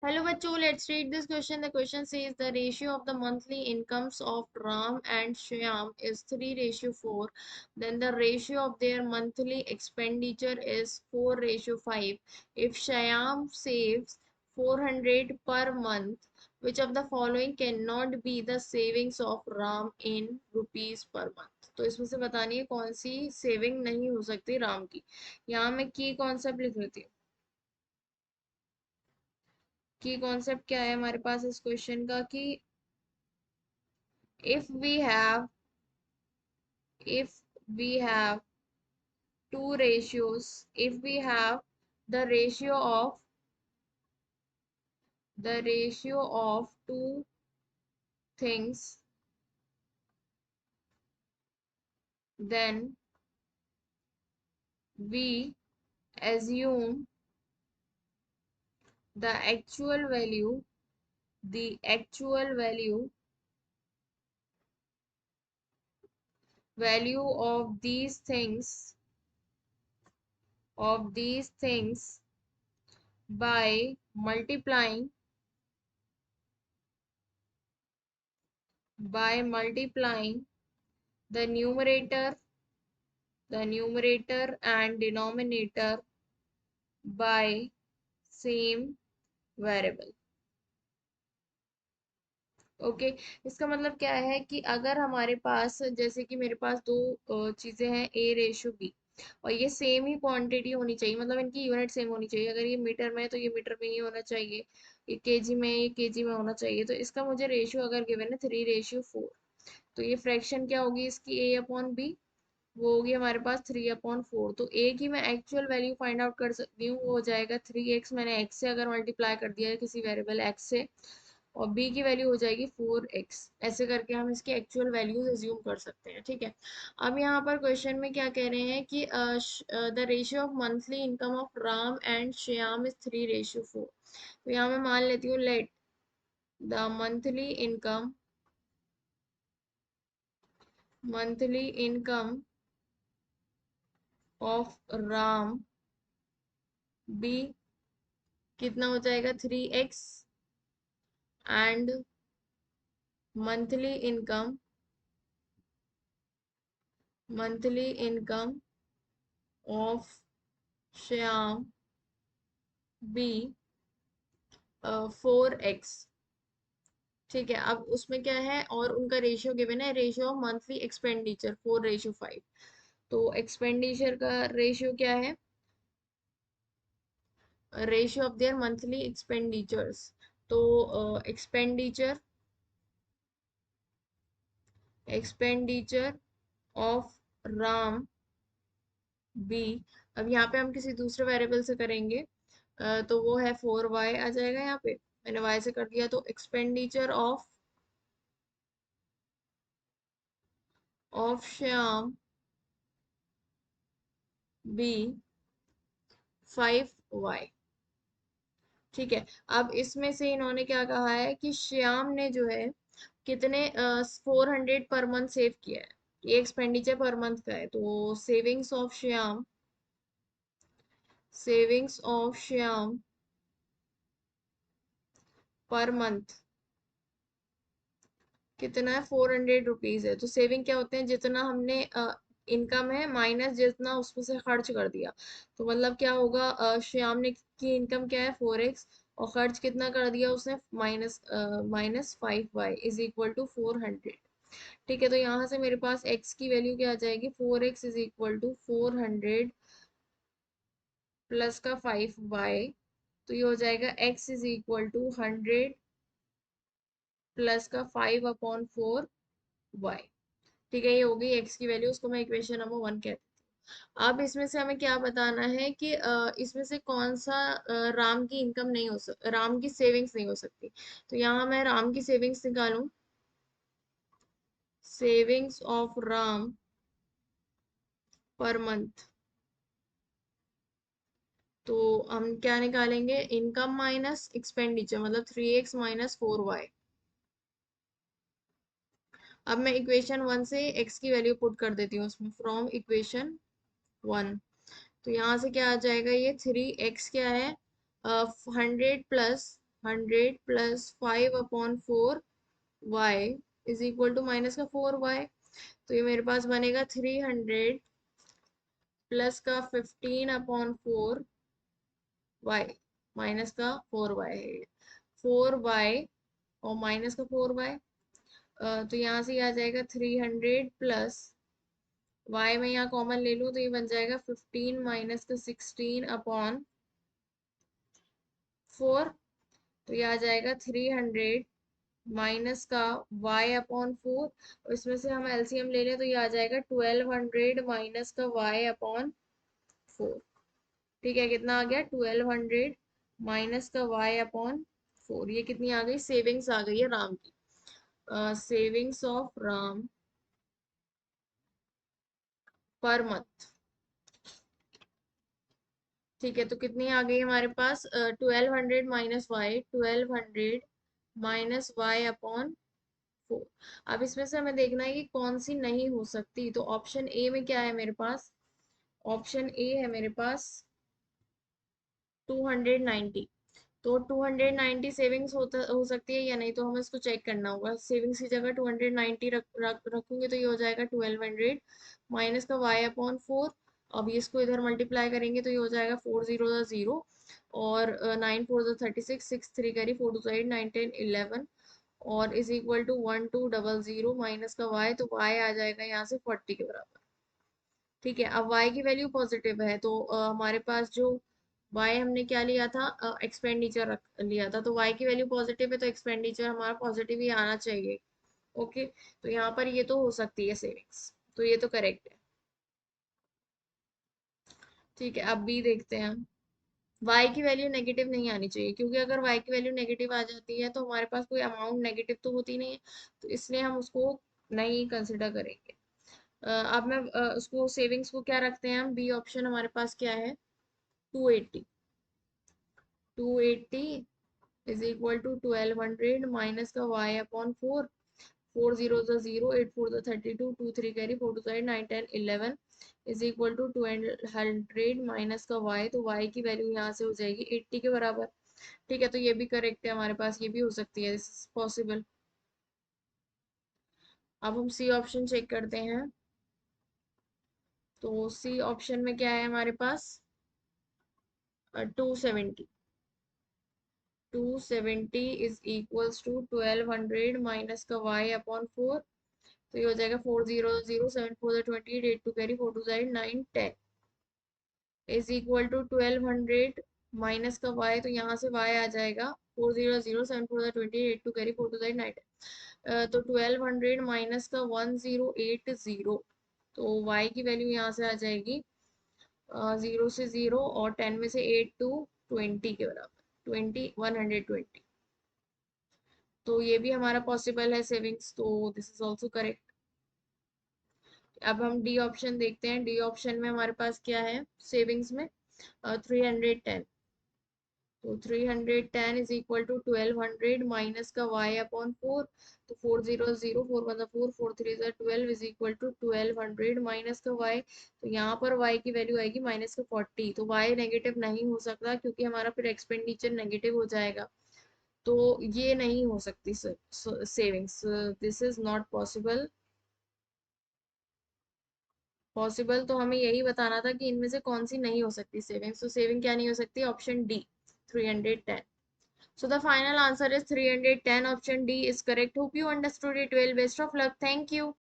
Hello bachcho, let's read this question. The question says the ratio of the monthly incomes of Ram and Shyam is 3:4. Then the ratio of their monthly expenditure is 4:5. If Shyam saves 400 per month, which of the following cannot be the savings of Ram in rupees per month? तो इसमें से बतानी है कौन सी saving नहीं हो सकती राम की। यहाँ मैं की कॉन्सेप्ट लिख लेती हूँ। की कॉन्सेप्ट क्या है हमारे पास इस क्वेश्चन का कि if we have if we have two ratios, if we have the ratio of two things, then we assume the actual value the actual value of these things by multiplying the numerator and denominator by same variable। Okay इसका मतलब क्या है कि अगर हमारे पास जैसे कि मेरे पास दो चीजें हैं ए रेशो बी और ये सेम ही क्वांटिटी होनी चाहिए, मतलब इनकी यूनिट सेम होनी चाहिए। अगर ये मीटर में है तो ये मीटर में ही होना चाहिए, ये केजी में ये केजी में होना चाहिए। तो इसका मुझे रेशियो अगर गिवन है 3:4, तो ये फ्रैक्शन क्या होगी इसकी ए अपॉन बी, वो होगी हमारे पास 3/4। तो ए की मैं एक्चुअल वैल्यू फाइंड आउट कर सकती हूँ, वो हो जाएगा 3x। मैंने x से अगर मल्टीप्लाई कर दिया है किसी वेरिएबल x से, और b की वैल्यू हो जाएगी 4x। ऐसे करके हम इसकी एक्चुअल वैल्यूज अज्यूम कर सकते हैं, ठीक है। अब यहाँ पर क्वेश्चन में क्या कह रहे हैं कि the ratio of monthly income of Ram and Shyam is 3:4। तो यहाँ मैं मान लेती हूँ let the monthly income of Ram be कितना हो जाएगा 3x, and monthly income of Shyam be 4x। ठीक है, अब उसमें क्या है और उनका रेशियो गिवन है, रेशियो ऑफ मंथली एक्सपेंडिचर 4:5। तो एक्सपेंडिचर का रेशियो क्या है, ratio of their monthly expenditures. तो एक्सपेंडिचर ऑफ राम बी, अब यहाँ पे हम किसी दूसरे वेरिएबल से करेंगे, तो वो है 4y आ जाएगा। यहाँ पे मैंने y से कर दिया, तो expenditure of Shyam B 5y। ठीक है, अब इसमें से इन्होंने क्या कहा है कि श्याम ने जो है कितने 400 पर मंथ सेव किया है। ये एक्सपेंडिचर पर मंथ का है, तो savings of Shyam per month कितना है, 400 रुपीज है। तो सेविंग क्या होते हैं, जितना हमने इनकम है माइनस जितना उसमें से खर्च कर दिया। तो मतलब क्या होगा, श्याम ने की इनकम क्या है 4x, और खर्च कितना कर दिया उसने, -5y इज इक्वल टू 400। ठीक है, तो यहाँ से मेरे पास x की वैल्यू क्या आ जाएगी, 4x is equal to 400 plus का 5y। तो ये हो जाएगा x is equal to 100 plus का 5/4y। ठीक है, ये हो गई x की वैल्यू, उसको मैं इक्वेशन नंबर 1 कहती हूँ। अब इसमें से हमें क्या बताना है कि इसमें से कौन सा राम की इनकम नहीं हो सक राम की सेविंग्स नहीं हो सकती। तो यहाँ मैं राम की सेविंग्स निकालूं, savings of Ram per month. तो हम क्या निकालेंगे, इनकम माइनस एक्सपेंडिचर, मतलब 3x माइनस 4y। अब मैं इक्वेशन 1 से x की वैल्यू पुट कर देती हूँ उसमें, फ्रॉम इक्वेशन 1। तो यहाँ से क्या आ जाएगा, ये 3x क्या है, 100 plus 100 plus 5/4 y is equal to minus का 4y। तो ये मेरे पास बनेगा 300 प्लस का 15/4 y माइनस का 4y है। 4y और माइनस का 4y, तो यहाँ से आ जाएगा 300 प्लस y में यहाँ कॉमन ले लूँ तो ये बन जाएगा 15 माइनस का 16/4। तो ये आ जाएगा 300 माइनस का y/4, और इसमें से हम एलसीएम ले लें तो ये आ जाएगा 1200 माइनस का y/4। ठीक है, कितना आ गया 1200 माइनस का y/4। ये कितनी आ गई, सेविंग्स आ गई है राम की, savings of Ram per month. ठीक है, तो कितनी आ गई हमारे पास, 1200 - y, 1200 - y/4। अब इसमें से हमें देखना है कि कौन सी नहीं हो सकती। तो ऑप्शन ए में क्या है मेरे पास, ऑप्शन ए है मेरे पास 290। तो 290 सेविंग्स हो सकती है या नहीं, तो हमें इसको चेक करना होगा। सेविंग्स की जगह 290 रखूंगे तो ये हो जाएगा 1200 माइनस का y/4। अब ये इसको इधर मल्टीप्लाई करेंगे तो ये हो जाएगा 4 0 0, और 9 4 36, 6 3 4 2 8 9 10 11, और इज इक्वल टू 1200 माइनस का y, तो y आ जाएगा यहाँ से 40 के बराबर। ठीक है, अब y की वैल्यू पॉजिटिव है तो हमारे पास जो y हमने क्या लिया था, एक्सपेंडिचर रख लिया था, तो y की वैल्यू पॉजिटिव है तो एक्सपेंडिचर हमारा पॉजिटिव ही आना चाहिए। ओके, तो यहाँ पर ये तो हो सकती है सेविंग्स, तो ये तो करेक्ट है। ठीक है, अब बी देखते हैं हम। y की वैल्यू नेगेटिव नहीं आनी चाहिए, क्योंकि अगर y की वैल्यू नेगेटिव आ जाती है तो हमारे पास कोई अमाउंट नेगेटिव तो होती नहीं है, तो इसलिए हम उसको नहीं कंसिडर करेंगे। अब मैं उसको सेविंग्स को क्या रखते हैं हम, बी ऑप्शन हमारे पास क्या है, 280। 280 इज इक्वल टू 1200 माइनस का y/4। 4 0 0, 8 4 32, 2 3 4 2 9 10 11 is equal to 1200 minus का y, तो y की वैल्यू यहाँ से हो जाएगी 80 के बराबर। ठीक है, तो ये भी करेक्ट है हमारे पास, ये भी हो सकती है, दिस इज पॉसिबल। अब हम सी ऑप्शन चेक करते हैं। तो सी ऑप्शन में क्या है हमारे पास, 270। 270 इज इक्वल्स टू 1200 माइनस का y/4। तो ये हो जाएगा 4 0 0, 7 4 28, 8 2 4 2 9 इज इक्वल टू 1200 माइनस का y, तो यहाँ से y आ जाएगा 4 0 0, 7 4 28, 8 2 4 2 9। तो 1200 माइनस का 1080, तो y की वैल्यू यहाँ से आ जाएगी 0 से 0 और 10 में से 8 टू 20 के बराबर, 120। तो ये भी हमारा पॉसिबल है सेविंग्स, तो दिस इज ऑल्सो करेक्ट। अब हम डी ऑप्शन देखते हैं। डी ऑप्शन में हमारे पास क्या है सेविंग्स में, 310। तो 310 इज इक्वल टू 1200 माइनस का y/4। तो 4 0 0, 4 1 4, 4 3 12 इज इक्वल टू 1200 माइनस का y। तो यहाँ पर y की वैल्यू आएगी माइनस का 40। तो y नेगेटिव नहीं हो सकता, क्योंकि हमारा फिर एक्सपेंडिचर नेगेटिव हो जाएगा, तो ये नहीं हो सकती savings, this is not possible. Possible तो हमें यही बताना था कि इनमें से कौन सी नहीं हो सकती सेविंग्स। तो सेविंग क्या नहीं हो सकती, option D 310। So the final answer is 310. Option D is correct. Hope you understood it well. Best of luck. Thank you.